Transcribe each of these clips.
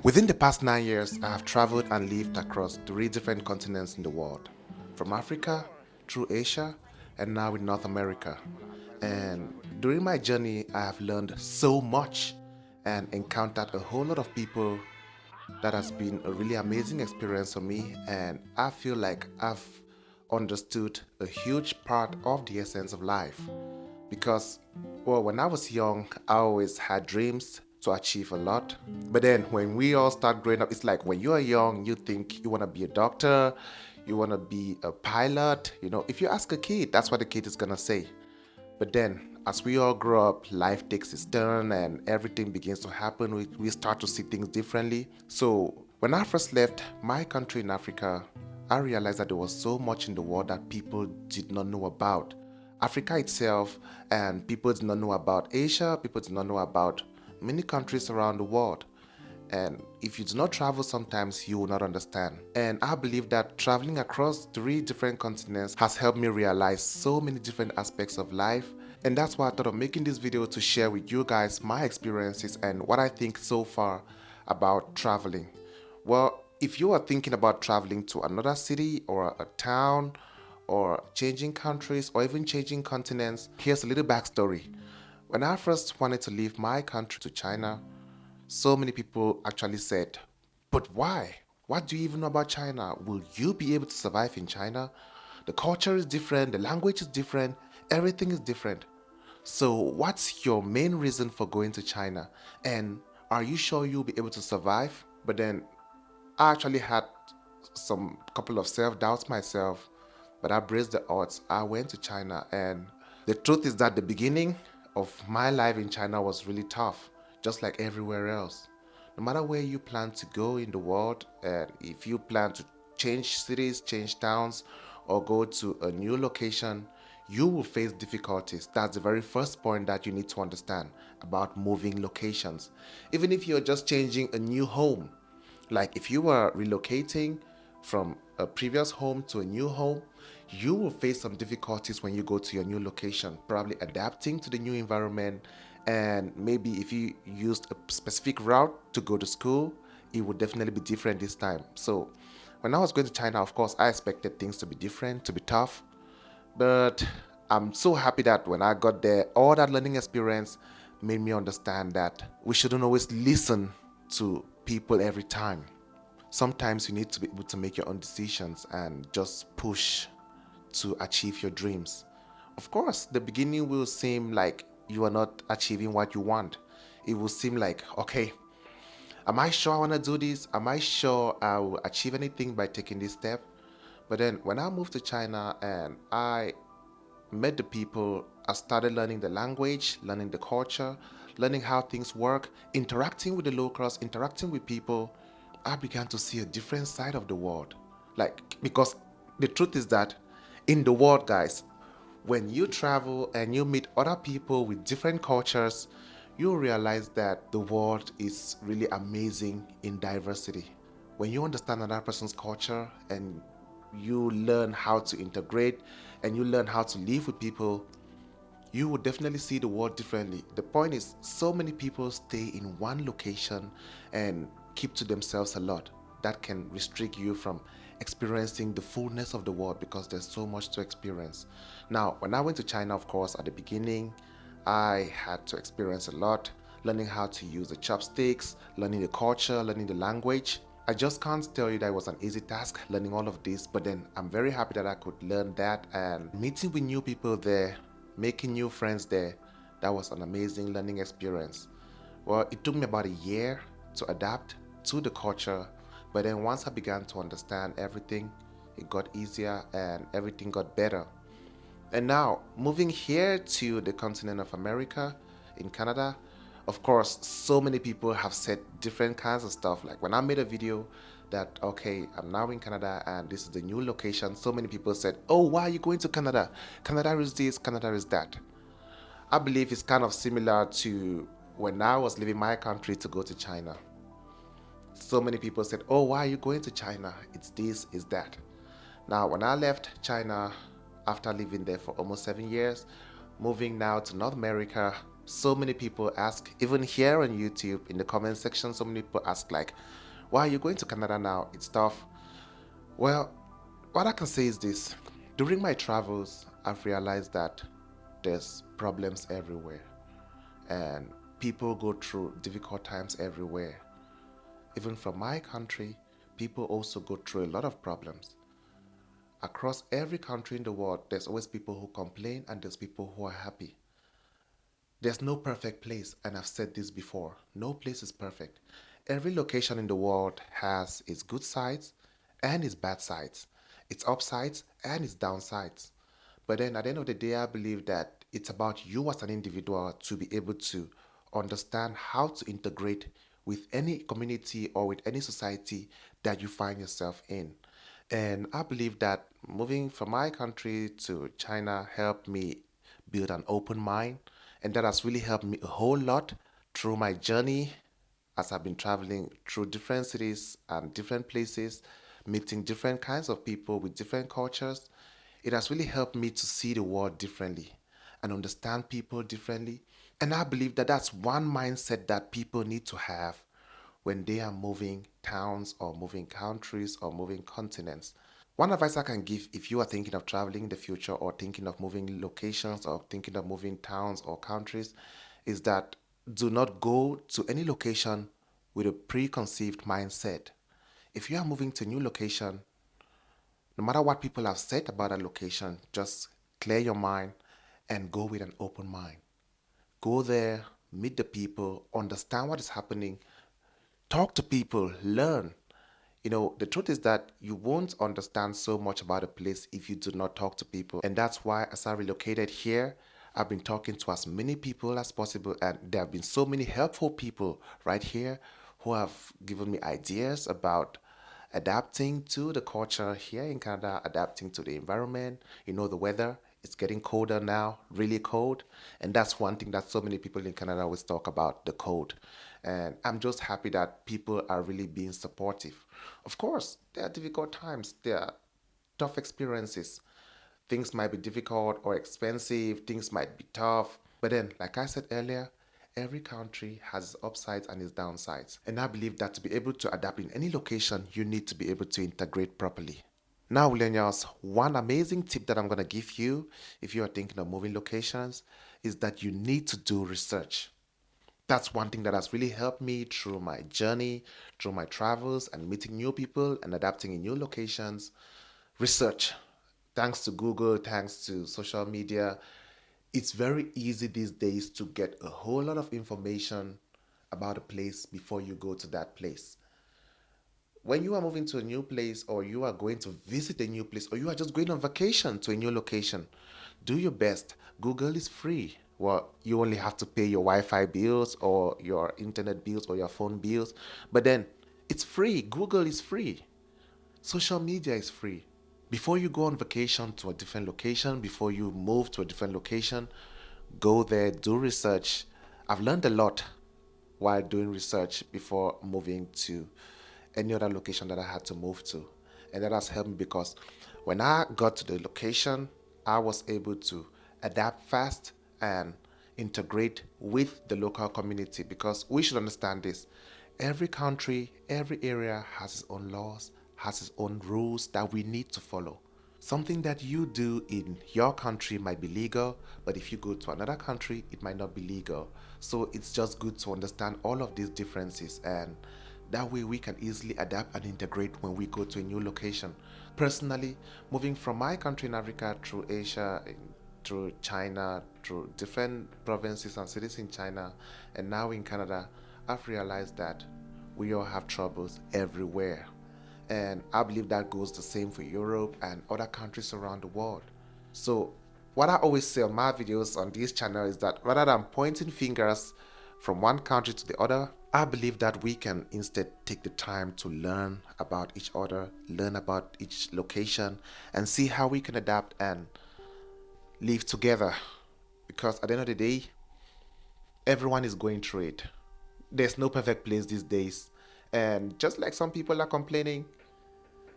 Within the past 9 years, I have traveled and lived across 3 different continents in the world, from Africa through Asia and now in North America. And during my journey, I have learned so much and encountered a whole lot of people that has been a really amazing experience for me. And I feel like I've understood a huge part of the essence of life. Because, well, when I was young, I always had dreams to achieve a lot. But then when we all start growing up, it's like when you are young, you think you want to be a doctor, you want to be a pilot. If you ask a kid, that's what the kid is going to say. But then, as we all grow up, life takes its turn and everything begins to happen. We start to see things differently. So, when I first left my country in Africa, I realized that there was so much in the world that people did not know about. Africa itself, and people did not know about Asia, people did not know about many countries around the world. And if you do not travel, sometimes you will not understand. And I believe that traveling across 3 different continents has helped me realize so many different aspects of life. And that's why I thought of making this video to share with you guys my experiences and what I think so far about traveling. Well, if you are thinking about traveling to another city or a town or changing countries or even changing continents, here's a little backstory. When I first wanted to leave my country to China, so many people actually said, but why? What do you even know about China? Will you be able to survive in China? The culture is different, the language is different, everything is different. So, what's your main reason for going to China? And are you sure you'll be able to survive? But then I actually had some couple of self doubts myself, but I braced the odds. I went to China, and the truth is that the beginning of my life in China was really tough, just like everywhere else. No matter where you plan to go in the world, and if you plan to change cities, change towns, or go to a new location, you will face difficulties. That's the very first point that you need to understand about moving locations. Even if you're just changing a new home, like if you were relocating from a previous home to a new home, you will face some difficulties when you go to your new location, probably adapting to the new environment. And maybe if you used a specific route to go to school, it would definitely be different this time. So, when I was going to China, of course, I expected things to be different, to be tough. But I'm so happy that when I got there, all that learning experience made me understand that we shouldn't always listen to people every time. Sometimes you need to be able to make your own decisions and just push to achieve your dreams. Of course, the beginning will seem like you are not achieving what you want. It will seem like, okay, am I sure I want to do this? Am I sure I will achieve anything by taking this step? But then when I moved to China and I met the people, I started learning the language, learning the culture, learning how things work, interacting with the locals, interacting with people. I began to see a different side of the world. Because the truth is that in the world, guys, when you travel and you meet other people with different cultures, you realize that the world is really amazing in diversity. When you understand another person's culture and you learn how to integrate and you learn how to live with people, you will definitely see the world differently. The point is, so many people stay in one location and keep to themselves a lot. That can restrict you from experiencing the fullness of the world because there's so much to experience. Now, when I went to China, of course, at the beginning, I had to experience a lot, learning how to use the chopsticks, learning the culture, learning the language. I just can't tell you that it was an easy task learning all of this, but then I'm very happy that I could learn that and meeting with new people there, making new friends there. That was an amazing learning experience. Well, it took me about a year to adapt to the culture, but then once I began to understand everything, it got easier and everything got better. And now, moving here to the continent of America, in Canada, of course, so many people have said different kinds of stuff. Like when I made a video that, okay, I'm now in Canada and this is the new location, so many people said, oh, why are you going to Canada? Canada is this, Canada is that. I believe it's kind of similar to when I was leaving my country to go to China. So many people said, oh, why are you going to China? It's this, it's that. Now, when I left China after living there for almost 7 years, moving now to North America, So many people ask, even here on YouTube in the comment section, so many people ask, like, why are you going to Canada now? It's tough. Well, what I can say is this. During my travels, I've realized that there's problems everywhere and people go through difficult times everywhere. Even from my country, people also go through a lot of problems. Across every country in the world, there's always people who complain and there's people who are happy. There's no perfect place, and I've said this before. No place is perfect. Every location in the world has its good sides and its bad sides, its upsides and its downsides. But then at the end of the day, I believe that it's about you as an individual to be able to understand how to integrate with any community or with any society that you find yourself in. And I believe that moving from my country to China helped me build an open mind. And that has really helped me a whole lot through my journey as I've been traveling through different cities and different places, meeting different kinds of people with different cultures. It has really helped me to see the world differently and understand people differently. And I believe that that's one mindset that people need to have when they are moving towns or moving countries or moving continents. One advice I can give if you are thinking of traveling in the future or thinking of moving locations or thinking of moving towns or countries is that do not go to any location with a preconceived mindset. If you are moving to a new location, no matter what people have said about that location, just clear your mind and go with an open mind. Go there, meet the people, understand what is happening, talk to people, learn. The truth is that you won't understand so much about a place if you do not talk to people. And that's why, as I relocated here, I've been talking to as many people as possible. And there have been so many helpful people right here who have given me ideas about adapting to the culture here in Canada, adapting to the environment, the weather. It's getting colder now, really cold. And that's one thing that so many people in Canada always talk about, the cold. And I'm just happy that people are really being supportive. Of course, there are difficult times, there are tough experiences. Things might be difficult or expensive, things might be tough. But then, like I said earlier, every country has its upsides and its downsides. And I believe that to be able to adapt in any location, you need to be able to integrate properly. Now, millennials, one amazing tip that I'm going to give you if you are thinking of moving locations is that you need to do research. That's one thing that has really helped me through my journey, through my travels, and meeting new people and adapting in new locations. Research. Thanks to Google, thanks to social media, it's very easy these days to get a whole lot of information about a place before you go to that place. When you are moving to a new place or you are going to visit a new place or you are just going on vacation to a new location, do your best. Google is free. Well, you only have to pay your Wi-Fi bills or your internet bills or your phone bills, but then it's free. Google is free. Social media is free. Before you go on vacation to a different location, before you move to a different location, go there, do research. I've learned a lot while doing research before moving to any other location that I had to move to. And that has helped me because when I got to the location, I was able to adapt fast and integrate with the local community because we should understand this. Every country, every area has its own laws, has its own rules that we need to follow. Something that you do in your country might be legal, but if you go to another country, it might not be legal. So it's just good to understand all of these differences, and that way we can easily adapt and integrate when we go to a new location. Personally, moving from my country in Africa through Asia, through China, through different provinces and cities in China, and now in Canada, I've realized that we all have troubles everywhere. And I believe that goes the same for Europe and other countries around the world. So, what I always say on my videos on this channel is that rather than pointing fingers from one country to the other, I believe that we can instead take the time to learn about each other, learn about each location, and see how we can adapt and live together. Because at the end of the day, everyone is going through it. There's no perfect place these days. And just like some people are complaining,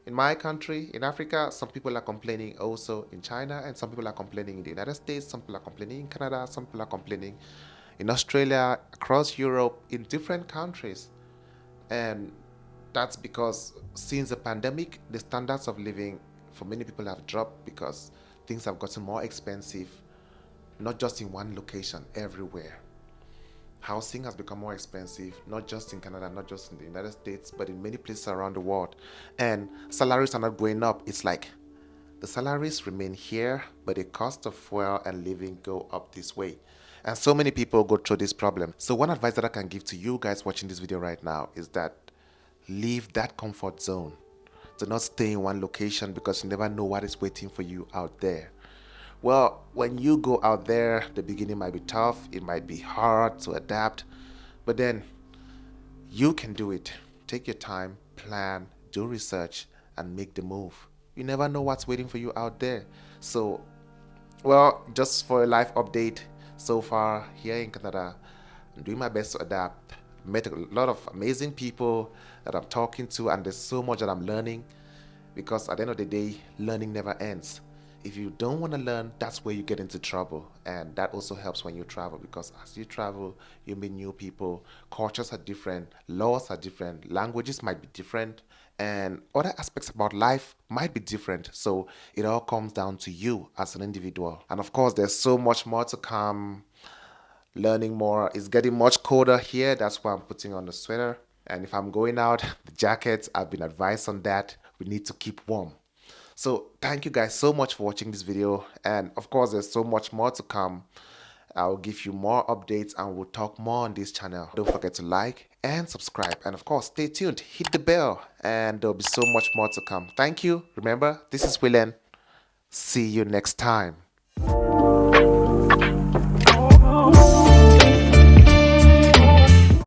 in my country, in Africa, some people are complaining also in China, and some people are complaining in the United States, some people are complaining in Canada, some people are complaining in Australia, across Europe, in different countries. And that's because since the pandemic, the standards of living for many people have dropped because things have gotten more expensive, not just in one location, everywhere. Housing has become more expensive, not just in Canada, not just in the United States, but in many places around the world. And salaries are not going up. It's like the salaries remain here, but the cost of fuel and living go up this way. And so many people go through this problem. So one advice that I can give to you guys watching this video right now is that leave that comfort zone. Do not stay in one location because you never know what is waiting for you out there. Well, when you go out there, the beginning might be tough, it might be hard to adapt, but then you can do it. Take your time, plan, do research, and make the move. You never know what's waiting for you out there. So, well, just for a life update, so far here in Canada, I'm doing my best to adapt. Met a lot of amazing people that I'm talking to, and there's so much that I'm learning because at the end of the day, learning never ends. If you don't want to learn, that's where you get into trouble. And that also helps when you travel because as you travel, you meet new people. Cultures are different, laws are different, languages might be different, and other aspects about life might be different. So it all comes down to you as an individual. And of course, there's so much more to come. Learning more. It's getting much colder here. That's why I'm putting on the sweater. And if I'm going out, the jackets, I've been advised on that. We need to keep warm. So thank you guys so much for watching this video. And of course, there's so much more to come. I'll give you more updates and we'll talk more on this channel. Don't forget to like and subscribe. And of course, stay tuned. Hit the bell and there'll be so much more to come. Thank you. Remember, this is Willen. See you next time.